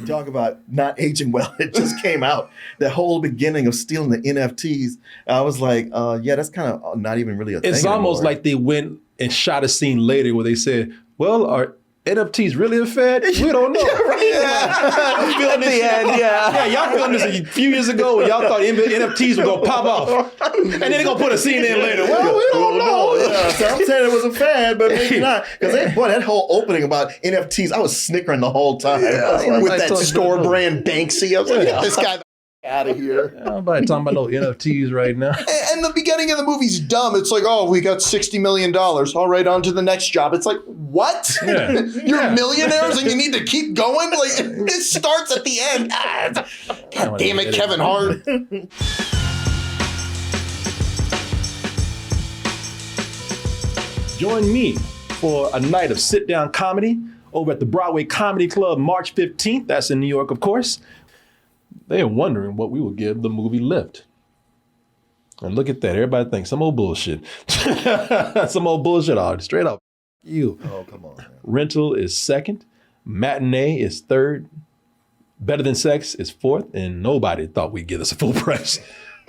Talk about not aging well. It just came out. The whole beginning of stealing the NFTs. I was like, yeah, that's kind of not even really a thing. It's almost anymore. like they went and shot a scene later where they said, well, are NFTs really a fad? We don't know. Right. Feeling this shit. Yeah, y'all feeling this a few years ago when y'all thought NFTs were gonna pop off. And then they're gonna put a scene in later. Well, we don't know. Yeah, so I'm saying it was a fad, but maybe not. Because boy, that whole opening about NFTs, I was snickering the whole time. Yeah, with that store brand Banksy. I was like, get this guy out of here. Nobody talking about no NFTs right now. And the beginning of the movie's dumb. It's like, oh, we got $60 million. All right, on to the next job. It's like, what? Yeah. You're millionaires and you need to keep going? Like, it starts at the end. God damn it, Kevin Hart. Join me for a night of sit-down comedy over at the Broadway Comedy Club March 15th. That's in New York, of course. They are wondering what we will give the movie Lift. And look at that. Everybody thinks some old bullshit. Some old bullshit. Straight up. You. Oh, come on. Man. Rental is second. Matinee is third. Better Than Sex is fourth. And nobody thought we'd give us a full price.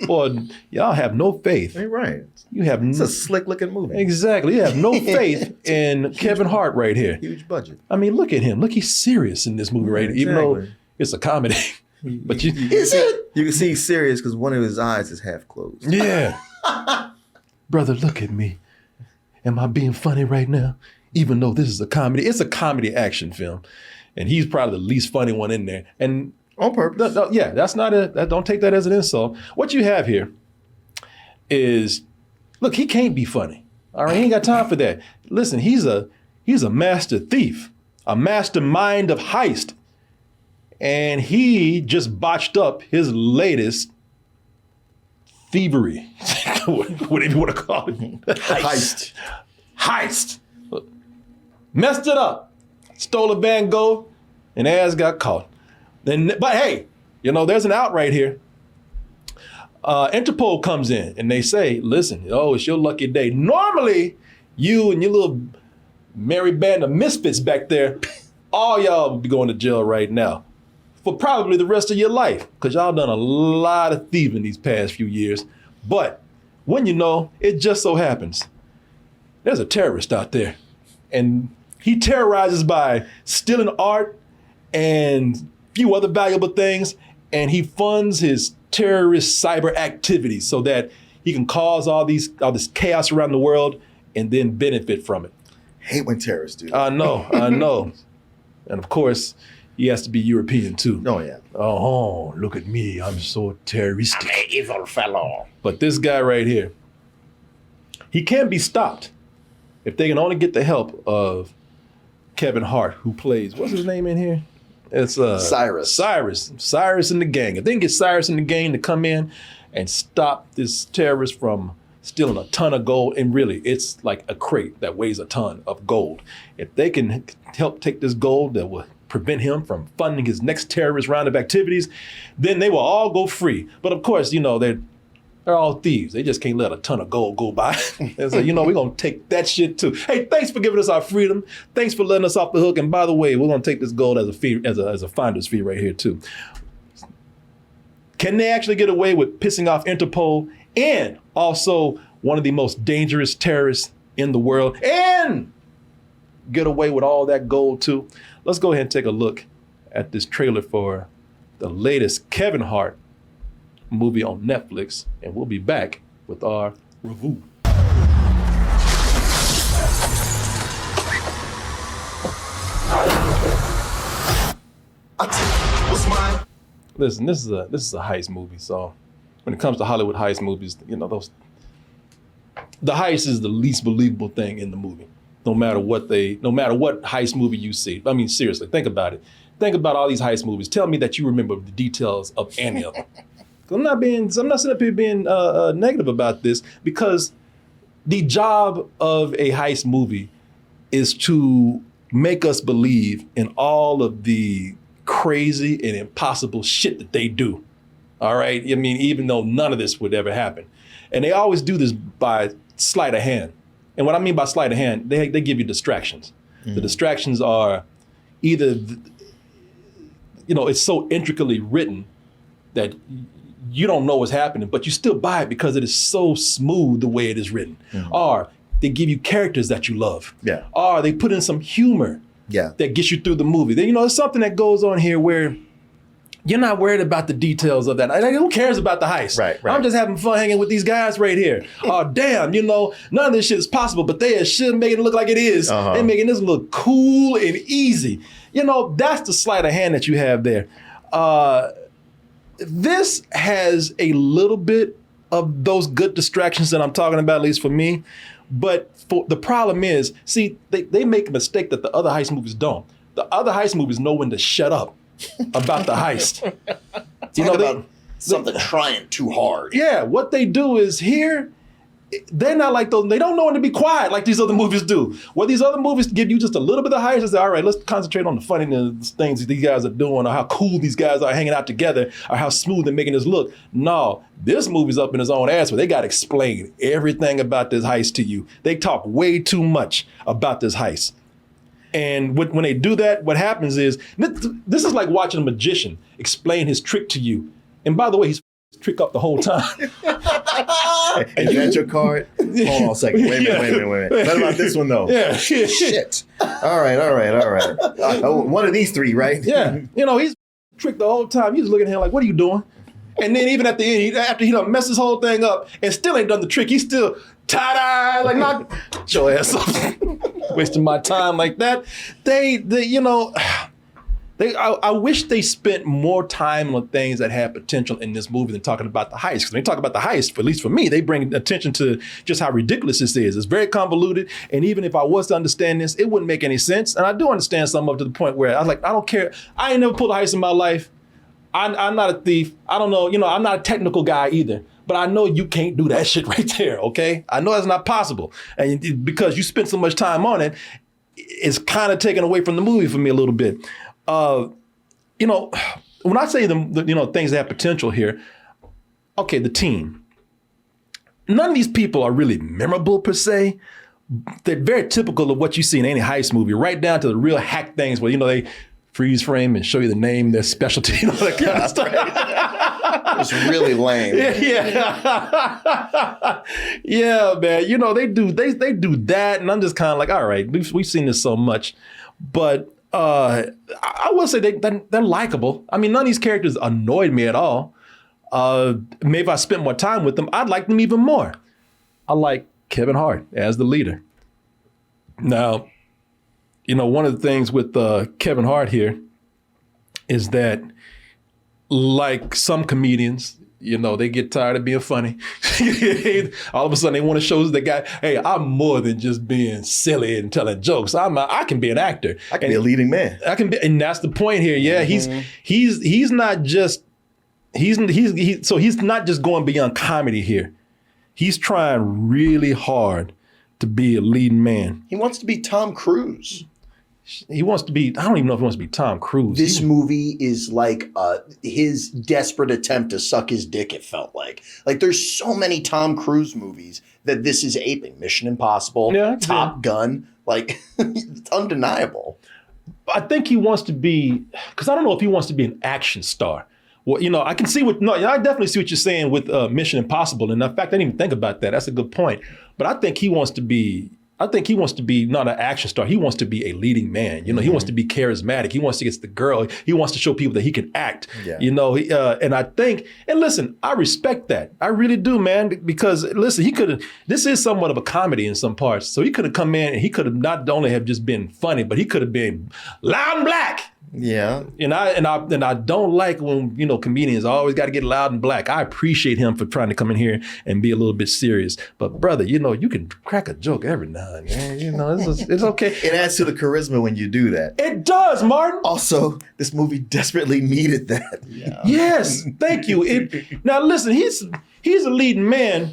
Boy, y'all have no faith. You're right. You have It's a slick looking movie. Exactly. You have no faith in Kevin Hart right here. Huge budget. I mean, look at him. Look, he's serious in this movie right here, even though it's a comedy. But Is it? You can see he's serious because one of his eyes is half closed. Yeah. Brother, look at me. Am I being funny right now? Even though this is a comedy. It's a comedy action film. And he's probably the least funny one in there. And on purpose. Yeah, that's not don't take that as an insult. What you have here is, look, he can't be funny. All right, he ain't got time for that. Listen, he's a master thief, a mastermind of heist. And he just botched up his latest thievery, whatever you want to call it. Heist. Messed it up. Stole a Van Gogh and ass got caught. But hey, there's an out right here. Interpol comes in and they say, listen, it's your lucky day. Normally, you and your little merry band of misfits back there, all y'all would be going to jail right now for probably the rest of your life because y'all done a lot of thieving these past few years. But when it just so happens, there's a terrorist out there and he terrorizes by stealing art and few other valuable things, and he funds his terrorist cyber activities so that he can cause all this chaos around the world and then benefit from it. Hate when terrorists do that. I know. And of course, he has to be European too. Oh, yeah. Oh, look at me. I'm so terroristic. I'm an evil fellow. But this guy right here, he can be stopped if they can only get the help of Kevin Hart, who plays, what's his name in here? It's Cyrus. Cyrus and the gang. If they can get Cyrus and the gang to come in and stop this terrorist from stealing a ton of gold, and really, it's like a crate that weighs a ton of gold. If they can help take this gold that will prevent him from funding his next terrorist round of activities, then they will all go free. But of course, they're all thieves. They just can't let a ton of gold go by. And so, we're going to take that shit too. Hey, thanks for giving us our freedom. Thanks for letting us off the hook. And by the way, we're going to take this gold as a fee, as a finder's fee right here too. Can they actually get away with pissing off Interpol and also one of the most dangerous terrorists in the world and get away with all that gold too? Let's go ahead and take a look at this trailer for the latest Kevin Hart movie on Netflix, and we'll be back with our review. Listen, this is a heist movie. So when it comes to Hollywood heist movies, the heist is the least believable thing in the movie. No matter what heist movie you see. I mean, seriously, think about it. Think about all these heist movies. Tell me that you remember the details of any of them. I'm not sitting up here being negative about this, because the job of a heist movie is to make us believe in all of the crazy and impossible shit that they do. All right? I mean, even though none of this would ever happen. And they always do this by sleight of hand. And what I mean by sleight of hand, they give you distractions. Mm-hmm. The distractions are either it's so intricately written that you don't know what's happening, but you still buy it because it is so smooth the way it is written. Or they give you characters that you love. Yeah. Or they put in some humor that gets you through the movie. Then, there's something that goes on here where you're not worried about the details of that. Like, who cares about the heist? Right. I'm just having fun hanging with these guys right here. Oh, damn, none of this shit is possible, but they should make it look like it is. They're making this look cool and easy. That's the sleight of hand that you have there. This has a little bit of those good distractions that I'm talking about, at least for me. But the problem is, see, they make a mistake that the other heist movies don't. The other heist movies know when to shut up about the heist. About something trying too hard. Yeah, what they do is here, they're not like those. They don't know when to be quiet like these other movies do. What these other movies give you just a little bit of heist and say, all right, let's concentrate on the funniness things these guys are doing, or how cool these guys are hanging out together, or how smooth they're making this look. No, this movie's up in his own ass, but they got to explain everything about this heist to you. They talk way too much about this heist. And when they do that, what happens is, this is like watching a magician explain his trick to you. And by the way, he's trick up the whole time. And you had your card? Hold on a second. Wait a minute. What about this one, though? Yeah. Shit. All right. One of these three, right? Yeah. He's tricked the whole time. You just looking at him like, what are you doing? And then even at the end, after he done messed this whole thing up and still ain't done the trick, he's still ta-da, like, knock your ass off. Wasting my time like that. I wish they spent more time on things that had potential in this movie than talking about the heist. Because when they talk about the heist, at least for me, they bring attention to just how ridiculous this is. It's very convoluted. And even if I was to understand this, it wouldn't make any sense. And I do understand some of it to the point where I was like, I don't care. I ain't never pulled a heist in my life. I'm not a thief. I don't know. I'm not a technical guy either. But I know you can't do that shit right there, okay? I know that's not possible. And because you spent so much time on it, it's kind of taken away from the movie for me a little bit. When I say the things that have potential here, okay, the team. None of these people are really memorable per se. They're very typical of what you see in any heist movie, right down to the real hack things where, they freeze frame and show you the name, their specialty, that kind of stuff. It's really lame. Yeah, man. They do that, and I'm just kind of like, all right, we've seen this so much, but I will say they're likable. I mean, none of these characters annoyed me at all. Maybe if I spent more time with them, I'd like them even more. I like Kevin Hart as the leader. Now, one of the things with Kevin Hart here is that, like some comedians, they get tired of being funny. All of a sudden they want to show the guy, hey, I'm more than just being silly and telling jokes. I can be an actor. I can be a leading man. I can be, and that's the point here. Yeah, he's not just he's not just going beyond comedy here. He's trying really hard to be a leading man. He wants to be Tom Cruise. He wants to be, I don't even know if he wants to be Tom Cruise. This movie is like his desperate attempt to suck his dick, it felt like. Like, there's so many Tom Cruise movies that this is aping. Mission Impossible, Top Gun. Like, it's undeniable. I think he wants to be, because I don't know if he wants to be an action star. Well, I can see I definitely see what you're saying with Mission Impossible. And in fact, I didn't even think about that. That's a good point. But I think he wants to be not an action star. He wants to be a leading man. He wants to be charismatic. He wants to get the girl. He wants to show people that he can act. Yeah. And I think, and listen, I respect that. I really do, man, because listen, this is somewhat of a comedy in some parts. So he could have come in and he could have not only have just been funny, but he could have been loud and black. Yeah. And I don't like when, comedians always got to get loud and black. I appreciate him for trying to come in here and be a little bit serious. But brother, you can crack a joke every now and then. It's okay. It adds to the charisma when you do that. It does, Martin. Also, this movie desperately needed that. Yeah. Yes, thank you. Now listen, he's a leading man.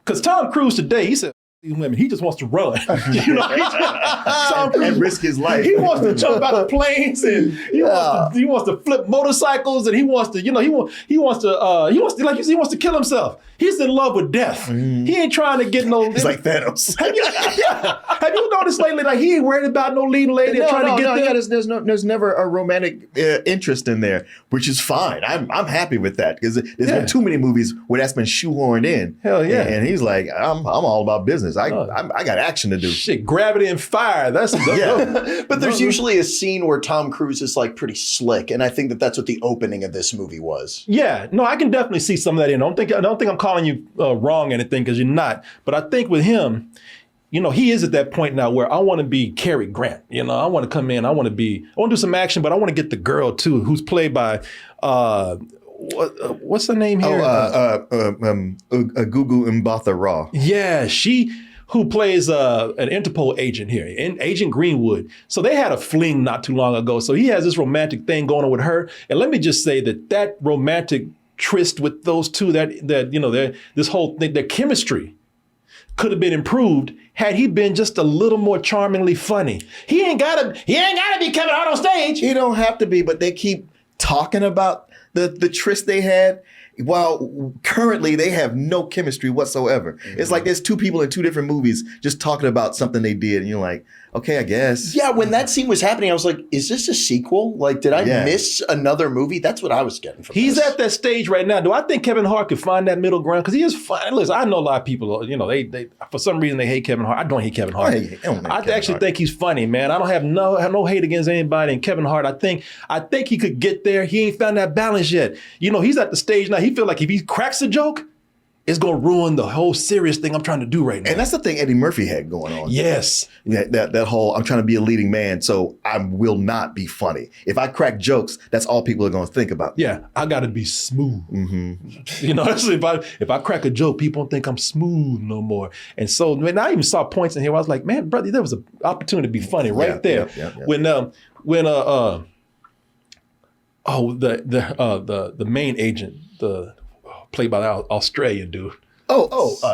Because Tom Cruise today, he said, these women. He just wants to run. You know, Tom Cruise, and risk his life. He wants to jump out of planes and he wants to flip motorcycles and he wants to, you know, he wants to kill himself. He's in love with death. He ain't trying to get no. He's like Thanos. Have you noticed lately, like he ain't worried about no leading lady trying to get there? Yeah, there's never a romantic interest in there, which is fine. I'm happy with that because there's been too many movies where that's been shoehorned in. Hell yeah. And he's like, I'm all about business. I got action to do. Shit, gravity and fire. That's But there's usually a scene where Tom Cruise is like pretty slick, and I think that's what the opening of this movie was. Yeah, no, I can definitely see some of that in. I don't think I'm calling you wrong or anything because you're not. But I think with him, you know, he is at that point now where I want to be Cary Grant. You know, I want to come in. I want to do some action, but I want to get the girl too, who's played by what's the name here? Gugu Mbatha Raw. Yeah, who plays an Interpol agent here, Agent Greenwood. So they had a fling not too long ago. So he has this romantic thing going on with her. And let me just say that romantic tryst with those two, that you know, this whole thing, their chemistry could have been improved had he been just a little more charmingly funny. He ain't gotta be Kevin Hart on stage. He don't have to be, but they keep talking about the tryst they had. While currently they have no chemistry whatsoever. It's like there's two people in two different movies just talking about something they did, and you're like, okay, I guess. Yeah, when that scene was happening, I was like, is this a sequel? Like, did I miss another movie? That's what I was getting from He's this. at that stage right now. Do I think Kevin Hart could find that middle ground? Because he is fine. Listen, I know a lot of people, you know, they for some reason they hate Kevin Hart. I don't hate Kevin Hart. I actually think he's funny, man. I don't have no hate against anybody. And Kevin Hart, I think he could get there. He ain't found that balance yet. You know, he's at the stage now. He feel like if he cracks a joke, it's gonna ruin the whole serious thing I'm trying to do right now. And that's the thing Eddie Murphy had going on. Yes. That whole, I'm trying to be a leading man, so I will not be funny. If I crack jokes, that's all people are gonna think about. Yeah, I gotta be smooth. Mm-hmm. You know, if I crack a joke, people don't think I'm smooth no more. And so, man, I even saw points in here where I was like, man, brother, there was an opportunity to be funny right there. Yeah. When the main agent, played by the Australian dude.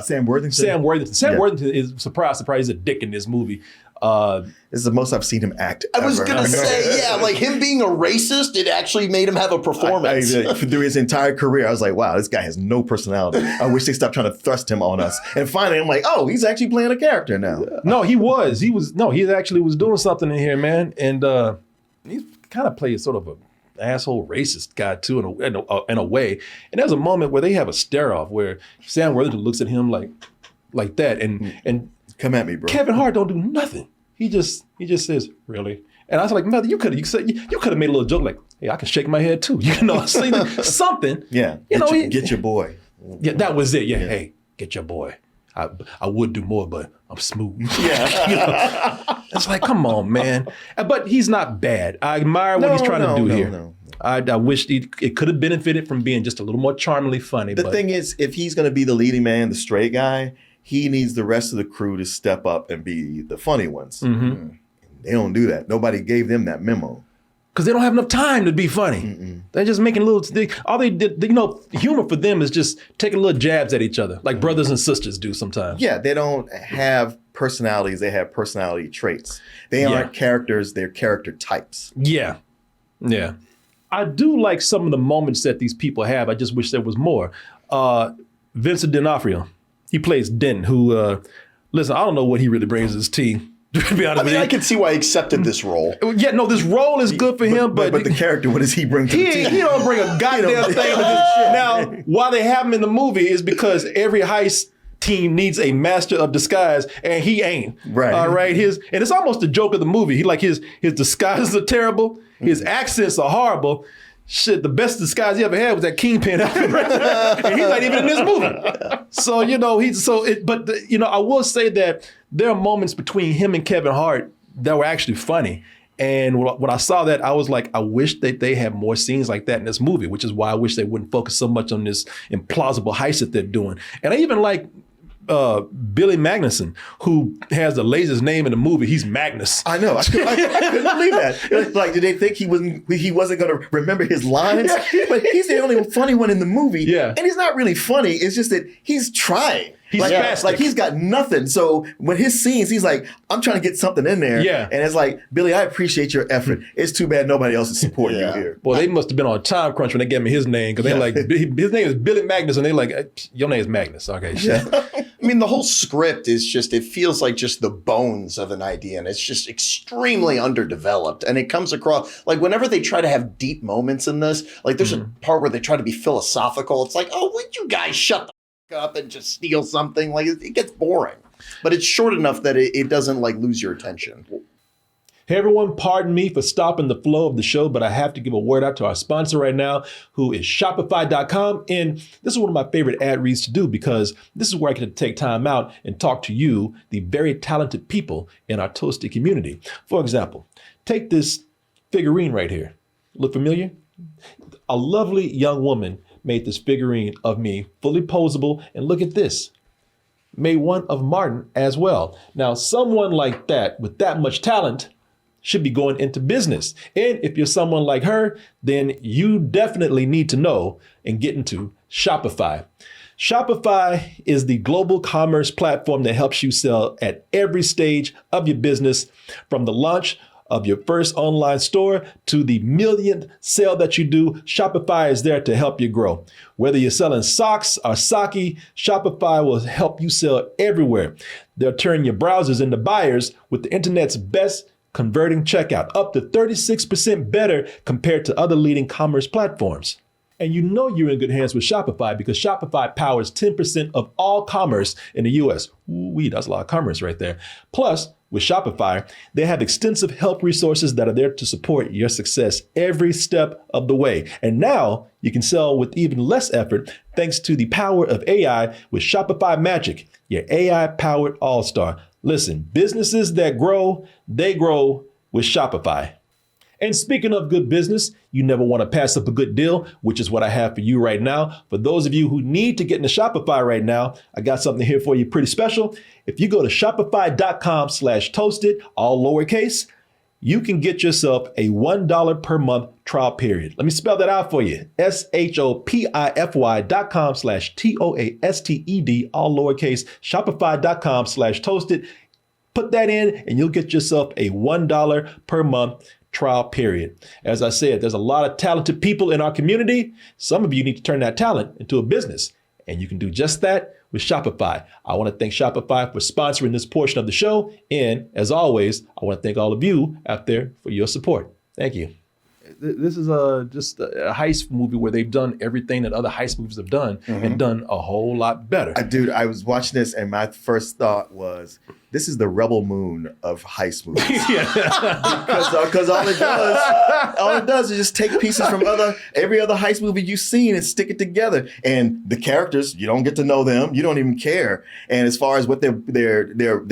Sam Worthington. Sam Worthington is surprised he's a dick in this movie. This is the most I've seen him act. I was going to say, yeah, like him being a racist, it actually made him have a performance. Through his entire career, I was like, wow, this guy has no personality. I wish they stopped trying to thrust him on us. And finally, I'm like, oh, he's actually playing a character now. No, he actually was doing something in here, man. And he kind of played sort of a asshole racist guy too in a way. And there's a moment where they have a stare off where Sam Worthington looks at him like that and come at me, bro. Kevin Hart don't do nothing. He just says, really? And I was like, mother, you could have made a little joke like, hey, I can shake my head too. You know, something. Yeah. Get your boy. Yeah, that was it. Yeah. Hey, get your boy. I would do more, but I'm smooth. Yeah. You know? It's like, come on, man. But he's not bad. I admire what he's trying to do here. No. I wish it could have benefited from being just a little more charmingly funny. The thing is, if he's going to be the leading man, the straight guy, he needs the rest of the crew to step up and be the funny ones. Mm-hmm. They don't do that. Nobody gave them that memo. Because they don't have enough time to be funny. Mm-mm. They're just making all they did, you know, humor for them is just taking little jabs at each other, like brothers and sisters do sometimes. Yeah, they don't have personalities. They have personality traits. They aren't characters. They're character types. Yeah. Yeah. I do like some of the moments that these people have. I just wish there was more. Vincent D'Onofrio, he plays Denton, who, listen, I don't know what he really brings to his team. To be honest with you. I can see why he accepted this role. Yeah, no, this role is good for him, but the character, what does he bring to the team? He don't bring a goddamn thing. Now, why they have him in the movie is because every heist team needs a master of disguise, and he ain't. Right. All right. And it's almost the joke of the movie. His disguises are terrible. His accents are horrible. Shit, the best disguise he ever had was that Kingpin outfit right there. And he's not even in this movie. So, you know, I will say that there are moments between him and Kevin Hart that were actually funny. And when I saw that, I was like, I wish that they had more scenes like that in this movie, which is why I wish they wouldn't focus so much on this implausible heist that they're doing. And I even like Billy Magnuson, who has the laziest name in the movie. He's Magnus. I know. I couldn't believe that. Like, did they think he wasn't going to remember his lines? But he's the only funny one in the movie. Yeah. And he's not really funny. It's just that he's trying. He's like, spastic. like he's got nothing. So when his scenes, he's like, I'm trying to get something in there. Yeah. And it's like, Billy, I appreciate your effort. It's too bad nobody else is supporting you here. Boy, they must have been on a time crunch when they gave me his name because they're like, his name is Billy Magnus, and they're like, your name is Magnus. Okay, shit. I mean, the whole script is just, it feels like just the bones of an idea, and it's just extremely underdeveloped. And it comes across, like, whenever they try to have deep moments in this, like, there's a part where they try to be philosophical. It's like, oh, would you guys shut the f- up and just steal something? Like, it gets boring. But it's short enough that it doesn't, like, lose your attention. Hey everyone, pardon me for stopping the flow of the show, but I have to give a word out to our sponsor right now, who is Shopify.com. And this is one of my favorite ad reads to do because this is where I get to take time out and talk to you, the very talented people in our Toasted community. For example, take this figurine right here. Look familiar? A lovely young woman made this figurine of me, fully posable. And look at this. Made one of Martin as well. Now, someone like that with that much talent should be going into business. And if you're someone like her, then you definitely need to know and get into Shopify. Shopify is the global commerce platform that helps you sell at every stage of your business, from the launch of your first online store to the millionth sale that you do. Shopify is there to help you grow. Whether you're selling socks or sake, Shopify will help you sell everywhere. They'll turn your browsers into buyers with the internet's best converting checkout, up to 36% better compared to other leading commerce platforms. And you know you're in good hands with Shopify because Shopify powers 10% of all commerce in the US. Ooh, that's a lot of commerce right there. Plus, with Shopify, they have extensive help resources that are there to support your success every step of the way. And now you can sell with even less effort thanks to the power of AI with Shopify Magic, your AI-powered all-star. Listen, businesses that grow, they grow with Shopify. And speaking of good business, you never want to pass up a good deal, which is what I have for you right now. For those of you who need to get into Shopify right now, I got something here for you pretty special. If you go to shopify.com/toasted, all lowercase, you can get yourself a $1 per month trial period. Let me spell that out for you. shopify.com/toasted, all lowercase, shopify.com/toasted. Put that in and you'll get yourself a $1 per month trial period. As I said, there's a lot of talented people in our community. Some of you need to turn that talent into a business, and you can do just that with Shopify. I want to thank Shopify for sponsoring this portion of the show. And as always, I want to thank all of you out there for your support. Thank you. This is just a heist movie where they've done everything that other heist movies have done and done a whole lot better. Dude, I was watching this and my first thought was, this is the Rebel Moon of heist movies. Because all it does is just take pieces from every other heist movie you've seen and stick it together. And the characters, you don't get to know them. You don't even care. And as far as what their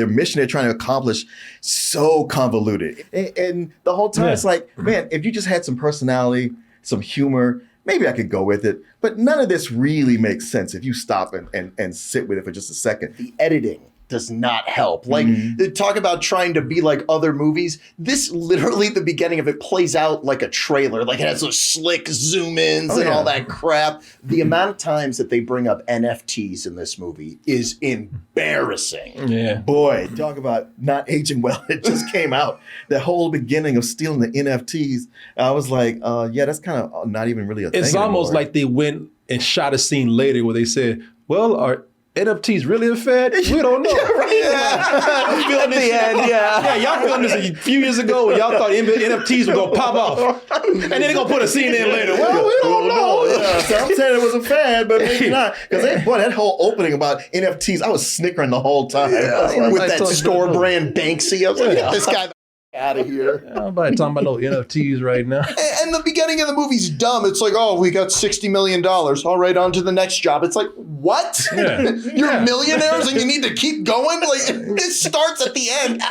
mission they're trying to accomplish, so convoluted. And the whole time it's like, man, if you just had some personality, some humor, maybe I could go with it. But none of this really makes sense if you stop and sit with it for just a second. The editing does not help. Like, talk about trying to be like other movies. This literally, the beginning of it plays out like a trailer. Like, it has those slick zoom ins and all that crap. The amount of times that they bring up NFTs in this movie is embarrassing. Yeah. Boy, talk about not aging well. It just came out. The whole beginning of stealing the NFTs. I was like, yeah, that's kind of not even really a thing It's almost anymore. like they went and shot a scene later where they said, well, are NFTs really a fad? We don't know. At the end, Yeah, y'all filmed this a few years ago when y'all thought NFTs were going to pop off. And then they're going to put a scene in later. Well, we don't know. Yeah, so I'm saying it was a fad, but maybe not. Because boy, that whole opening about NFTs, I was snickering the whole time. with that store brand Banksy. I was like, get this guy the out of here. Nobody talking about no NFTs right now. And the beginning of the movie's dumb. It's like, oh, we got $60 million. All right, on to the next job. It's like, what? Yeah. You're millionaires and you need to keep going? Like, it starts at the end.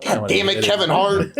God damn it, Kevin Hart.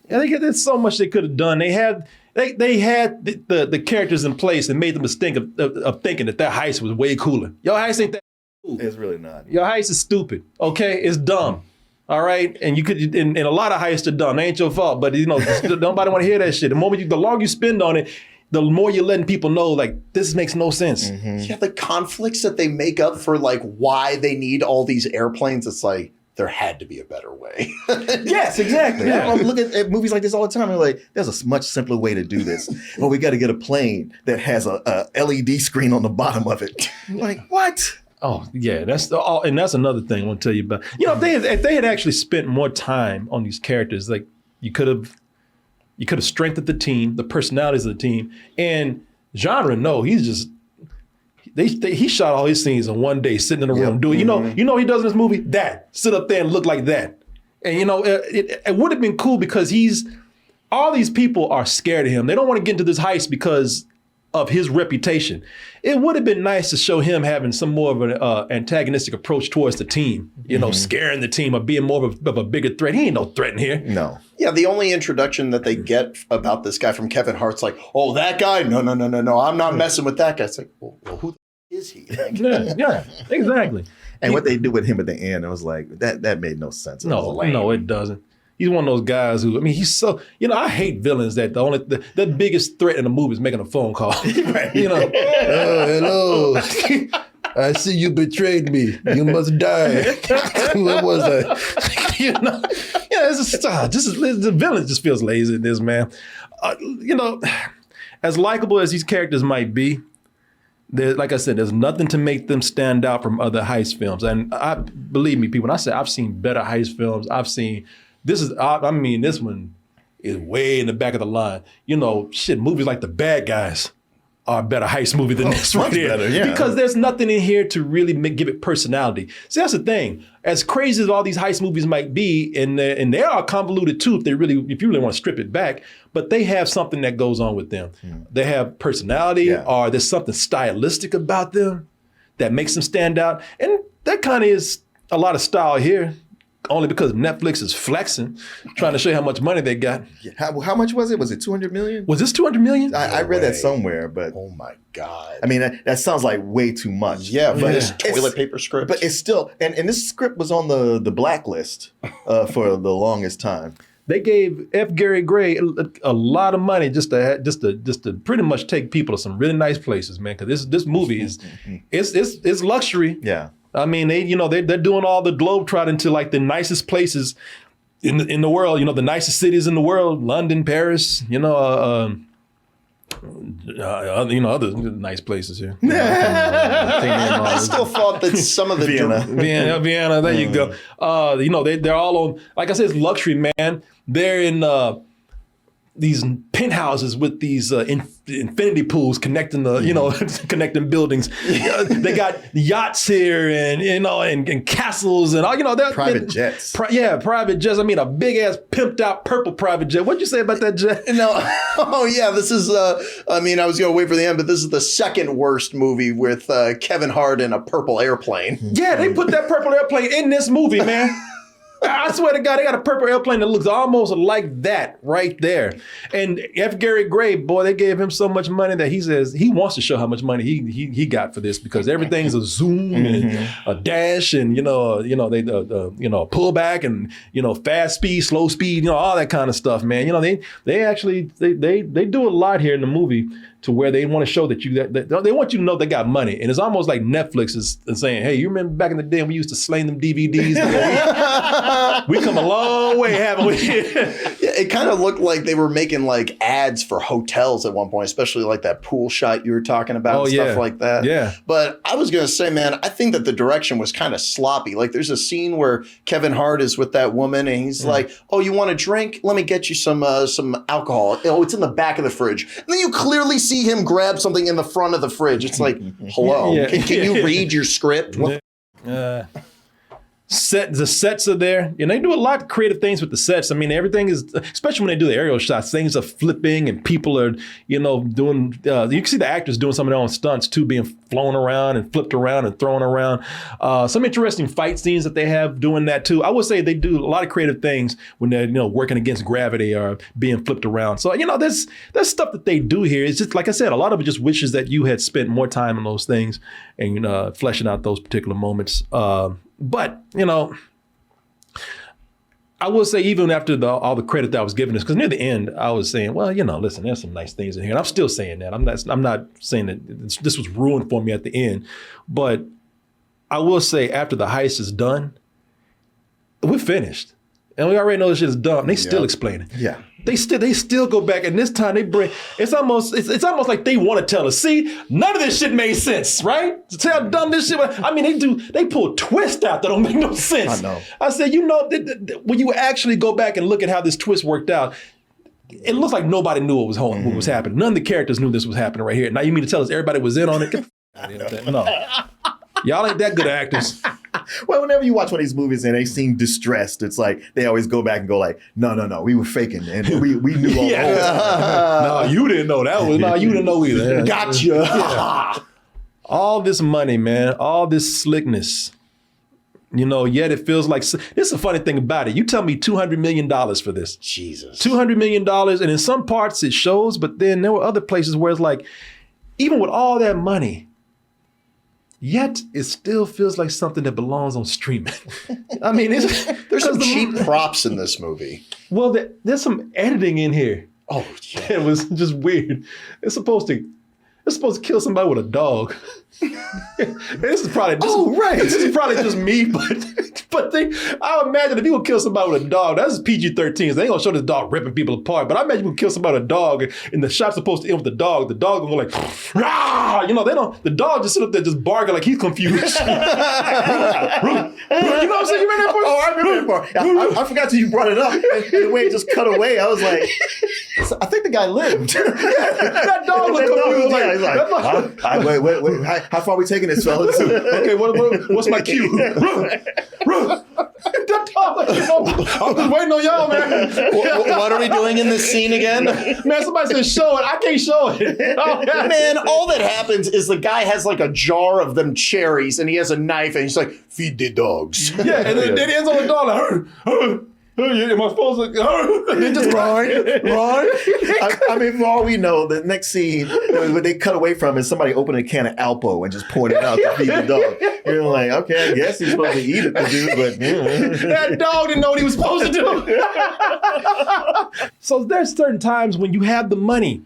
Yeah, there's so much they could have done. They had the characters in place and made the mistake of thinking that heist was way cooler. Your heist ain't that cool. It's really not. Your heist is stupid. Okay, it's dumb. All right, and you could, and a lot of heists are dumb. They ain't your fault, but nobody want to hear that shit. The longer you spend on it, the more you're letting people know, like, this makes no sense. Yeah, the conflicts that they make up for like why they need all these airplanes, it's like, there had to be a better way. Yes, exactly. Yeah. I'm looking at movies like this all the time. I'm like, there's a much simpler way to do this. Well, we got to get a plane that has a LED screen on the bottom of it. I'm like, what? Oh yeah, that's another thing I want to tell you about. If they had actually spent more time on these characters, like you could have strengthened the team, the personalities of the team, and Jean Reno, he's just he shot all his scenes in one day, sitting in a room doing. You know what he does in this movie? That sit up there and look like that, and it would have been cool because all these people are scared of him. They don't want to get into this heist because of his reputation. It would have been nice to show him having some more of an antagonistic approach towards the team, scaring the team or being more of a bigger threat. He ain't no threat in here. No. Yeah, the only introduction that they get about this guy from Kevin Hart's like, oh, that guy? No, I'm not messing with that guy. It's like, well who is he? Like, Yeah, exactly. And what they do with him at the end, I was like, that made no sense. No, it doesn't. He's one of those guys who, he's so, I hate villains that the biggest threat in the movie is making a phone call. Right. Hello. I see you betrayed me. You must die. What was that? The villain just feels lazy in this, man. As likable as these characters might be, like I said, there's nothing to make them stand out from other heist films. And believe me, people, when I say I've seen better heist films, this one is way in the back of the line. Movies like The Bad Guys are a better heist movie than this right here. Better, yeah. Because there's nothing in here to really give it personality. See, that's the thing. As crazy as all these heist movies might be, and they are convoluted too if you really want to strip it back, but they have something that goes on with them. They have personality, or there's something stylistic about them that makes them stand out. And that kind of is a lot of style here. Only because Netflix is flexing, trying to show you how much money they got. How much was it? Was it 200 million? Was this 200 million? I read that somewhere, but oh my God. I mean, that sounds like way too much. Yeah, but it's toilet paper script. But it's still, and this script was on the blacklist for the longest time. They gave F. Gary Gray a lot of money just to pretty much take people to some really nice places, man. Because this movie is it's luxury. Yeah. I mean, they're doing all the globetrotting to like the nicest places in the world. The nicest cities in the world: London, Paris. Other nice places here. I still thought that some of the Vienna. There you go. They're all on. Like I said, it's luxury, man. They're in these penthouses with these infinity pools connecting connecting buildings. They got yachts here and castles and all. Private jets. Private jets. I mean, a big ass pimped out purple private jet. What'd you say about that jet? No. Oh yeah, this is. I was gonna wait for the end, but this is the second worst movie with Kevin Hart in a purple airplane. Yeah, they put that purple airplane in this movie, man. I swear to God, they got a purple airplane that looks almost like that right there. And F. Gary Gray, boy, they gave him so much money that he says he wants to show how much money he got for this because everything's a zoom and a dash and a pullback and fast speed, slow speed, all that kind of stuff, man. They actually they do a lot here in the movie to where they want to show that they want you to know they got money. And it's almost like Netflix is saying, hey, you remember back in the day when we used to sling them DVDs? We come a long way, haven't we? Yeah, it kind of looked like they were making like ads for hotels at one point, especially like that pool shot you were talking about and stuff like that. Yeah. But I was going to say, man, I think that the direction was kind of sloppy. Like there's a scene where Kevin Hart is with that woman and he's like, oh, you want a drink? Let me get you some alcohol. Oh, it's in the back of the fridge. And then you clearly see him grab something in the front of the fridge. It's like, hello, can you read your script? The sets are there, and they do a lot of creative things with the sets. I mean, everything is, especially when they do the aerial shots, things are flipping and people are, doing, you can see the actors doing some of their own stunts too, being flown around and flipped around and thrown around. Some interesting fight scenes that they have doing that too. I would say they do a lot of creative things when they're, working against gravity or being flipped around. So, there's stuff that they do here. It's just, like I said, a lot of it just wishes that you had spent more time on those things and fleshing out those particular moments. But, I will say, even after all the credit that I was giving this, because near the end, I was saying, well, listen, there's some nice things in here. And I'm still saying that. I'm not saying that this was ruined for me at the end. But I will say, after the heist is done, we're finished. And we already know this shit is dumb. They still explain it. Yeah. They still go back, and this time they bring. It's almost like they want to tell us. See, none of this shit made sense, right? See how dumb this shit was. I mean, they pull twists out that don't make no sense. I know. I said, when you actually go back and look at how this twist worked out, it looks like nobody knew what was happening. None of the characters knew this was happening right here. Now you mean to tell us everybody was in on it? No, y'all ain't that good actors. Well, whenever you watch one of these movies and they seem distressed, it's like they always go back and go like, no, we were faking and we knew all No, you didn't know that was. No, you didn't know either. Gotcha. Yeah. All this money, man, all this slickness. Yet it feels like, this is a funny thing about it. You tell me $200 million for this. Jesus. $200 million. And in some parts it shows, but then there were other places where it's like, even with all that money, yet it still feels like something that belongs on streaming. I mean, there's some cheap props in this movie. Well, there's some editing in here. Oh, yeah. It was just weird. It's supposed to kill somebody with a dog. This is probably just me, but I imagine if you would kill somebody with a dog, that's PG-13. So they ain't gonna show this dog ripping people apart. But I imagine you would kill somebody with a dog, and the shot's supposed to end with the dog. The dog gonna go like, rah! The dog just sit up there just barking like he's confused. You know what I'm saying? You remember that part? Oh, I remember that part. I forgot till you brought it up, and the way it just cut away, I was like, I think the guy lived. That dog looked confused. Wait. How far are we taking this, fellas? Okay, what's my cue? That dog, I'm just waiting on y'all, man. What are we doing in this scene again? Man, somebody said show it. I can't show it. Man, all that happens is the guy has like a jar of them cherries and he has a knife and he's like, feed the dogs. Yeah, and then it ends on the dog like, am I supposed to? Just Right. I mean, for all we know, the next scene, when they cut away from it, somebody opened a can of Alpo and just poured it out to feed the dog. You're like, okay, I guess he's supposed to eat it, the dude, but that dog didn't know what he was supposed to do. So there's certain times when you have the money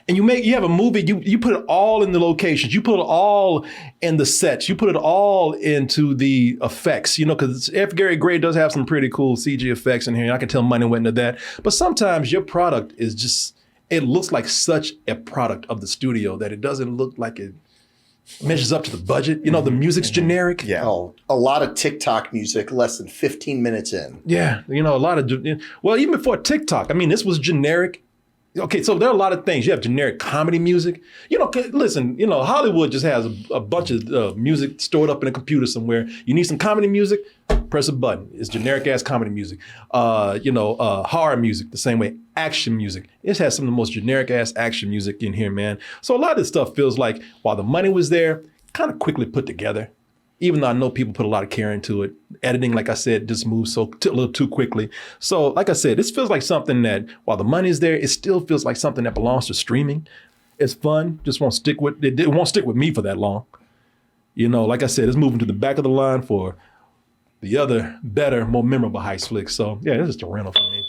and you have a movie, you put it all in the locations, you put it all in the sets, you put it all into the effects, because F. Gary Gray does have some pretty cool CG effects in here. And I can tell money went into that. But sometimes your product is just, it looks like such a product of the studio that it doesn't look like it measures up to the budget. The music's generic. yeah. Oh, a lot of TikTok music less than 15 minutes in. Yeah, a lot of, well, even before TikTok, I mean, this was generic. Okay, so there are a lot of things. You have generic comedy music. Listen, Hollywood just has a bunch of music stored up in a computer somewhere. You need some comedy music, press a button. It's generic ass comedy music. Horror music, the same way. Action music. It has some of the most generic ass action music in here, man. So a lot of this stuff feels like, while the money was there, kind of quickly put together. Even though I know people put a lot of care into it. Editing, like I said, just moves a little too quickly. So, like I said, this feels like something that, while the money's there, it still feels like something that belongs to streaming. It's fun, just won't stick with it. It won't stick with me for that long. Like I said, it's moving to the back of the line for the other, better, more memorable heist flicks. So, yeah, this is just a rental for me.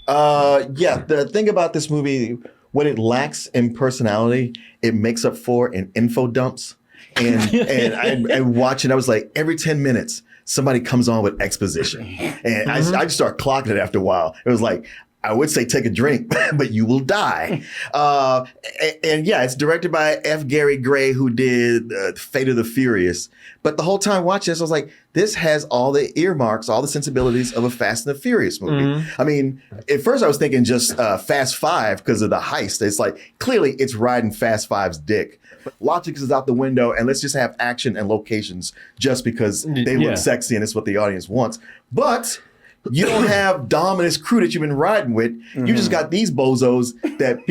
The thing about this movie, what it lacks in personality, it makes up for in info dumps. And watching, I was like, every 10 minutes, somebody comes on with exposition. And I just start clocking it after a while. It was like, I would say take a drink, but you will die. It's directed by F. Gary Gray, who did Fate of the Furious. But the whole time watching this, I was like, this has all the earmarks, all the sensibilities of a Fast and the Furious movie. Mm-hmm. I mean, at first I was thinking just Fast Five because of the heist. It's like, clearly it's riding Fast Five's dick. But logic is out the window, and let's just have action and locations just because they look sexy and it's what the audience wants. But you don't have Dominus crew that you've been riding with. Mm-hmm. You just got these bozos that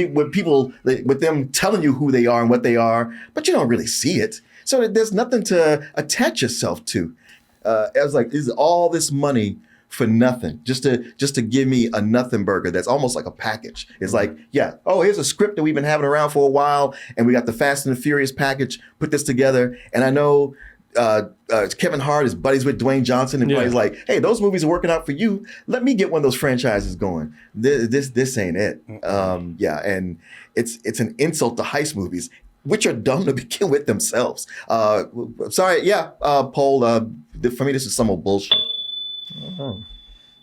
with them telling you who they are and what they are, but you don't really see it. So there's nothing to attach yourself to. I was like, is all this money for nothing, just to give me a nothing burger that's almost like a package. It's like, here's a script that we've been having around for a while, and we got the Fast and the Furious package, put this together. And I know Kevin Hart is buddies with Dwayne Johnson, and he's like, "Hey, those movies are working out for you. Let me get one of those franchises going." This ain't it. And it's an insult to heist movies, which are dumb to begin with themselves. Sorry, Paul. For me, this is some old bullshit.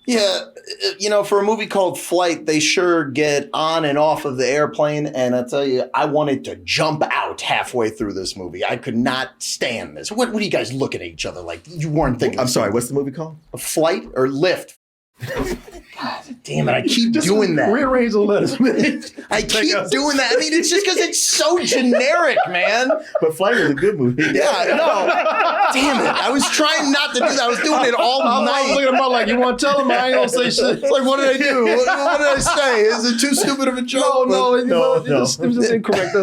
Yeah, for a movie called Flight, they sure get on and off of the airplane. And I tell you, I wanted to jump out halfway through this movie. I could not stand this. What are you guys looking at each other like you weren't thinking? I'm sorry, what's the movie called? Flight or Lift? God damn it, I keep doing that. Rearrange the letters, man. I keep doing that. I mean, it's just because it's so generic, man. But Flight is a good movie. Yeah, no. Damn it. I was trying not to do that. I was doing it all night. I was looking at him like, you want to tell him? I ain't going to say shit. It's like, what did I do? What did I say? Is it too stupid of a joke? No. It was just incorrect.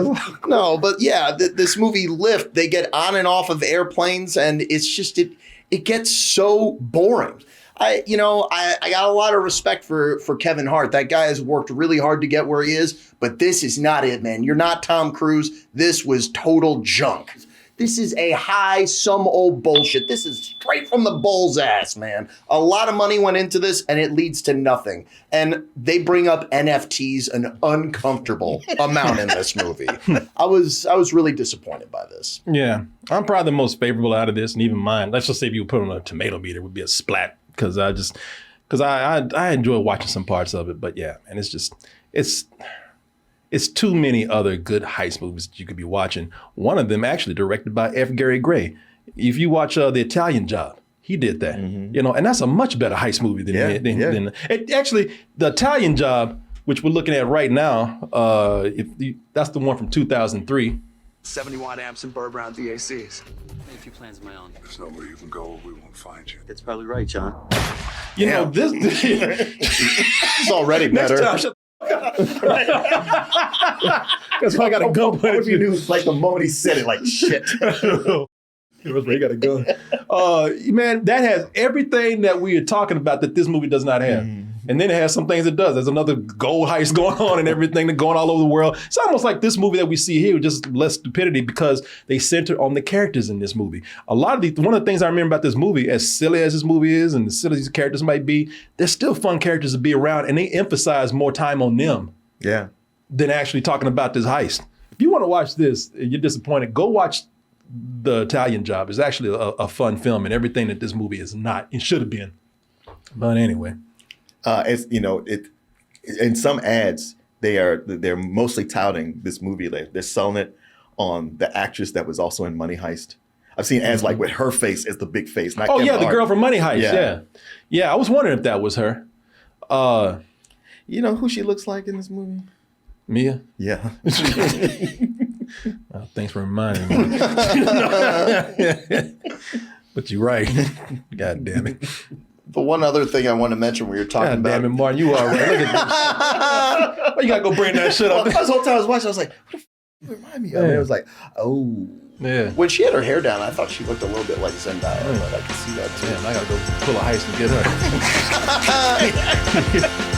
No, but yeah, this movie Lift, they get on and off of airplanes, and it's just, it gets so boring. I got a lot of respect for Kevin Hart. That guy has worked really hard to get where he is, but this is not it, man. You're not Tom Cruise. This was total junk. This is some old bullshit. This is straight from the bull's ass, man. A lot of money went into this, and it leads to nothing. And they bring up NFTs an uncomfortable amount in this movie. I was really disappointed by this. Yeah, I'm probably the most favorable out of this, and even mine. Let's just say if you put on a tomato meter, it would be a splat. Because I enjoy watching some parts of it, but yeah, and it's too many other good heist movies that you could be watching. One of them actually directed by F. Gary Gray. If you watch The Italian Job, he did that, and that's a much better heist movie than actually The Italian Job, which we're looking at right now. That's the one from 2003. 70-watt amps and burr brown DACs. I made a few plans of my own. There's nowhere you can go we won't find you. That's probably right, John. You know, this It's already better. That's why I got a gun. What if you knew, like, the moment he said it, like, shit. He got a gun. Man, that has everything that we are talking about that this movie does not have. And then it has some things it does. There's another gold heist going on and everything that's going all over the world. It's almost like this movie that we see here with just less stupidity because they center on the characters in this movie. One of the things I remember about this movie, as silly as this movie is and as silly as these characters might be, they're still fun characters to be around, and they emphasize more time on them than actually talking about this heist. If you want to watch this and you're disappointed, go watch The Italian Job. It's actually a fun film and everything that this movie is not. It should have been. But anyway. In some ads, they're mostly touting this movie. They're selling it on the actress that was also in Money Heist. I've seen ads like with her face as the big face. Not Kevin the Hart. girl from Money Heist. Yeah. I was wondering if that was her. You know who she looks like in this movie? Mia? Yeah. Thanks for reminding me. But you're right. God damn it. The one other thing I want to mention we were talking about. Damn it, Martin, you are right. Look at this. Why you gotta go bring that shit up? The whole time I was watching, I was like, what the f*** remind me of? And it was like, oh. Yeah. When she had her hair down, I thought she looked a little bit like Zendaya, but I can see that too. Man, I gotta go pull a heist and get her.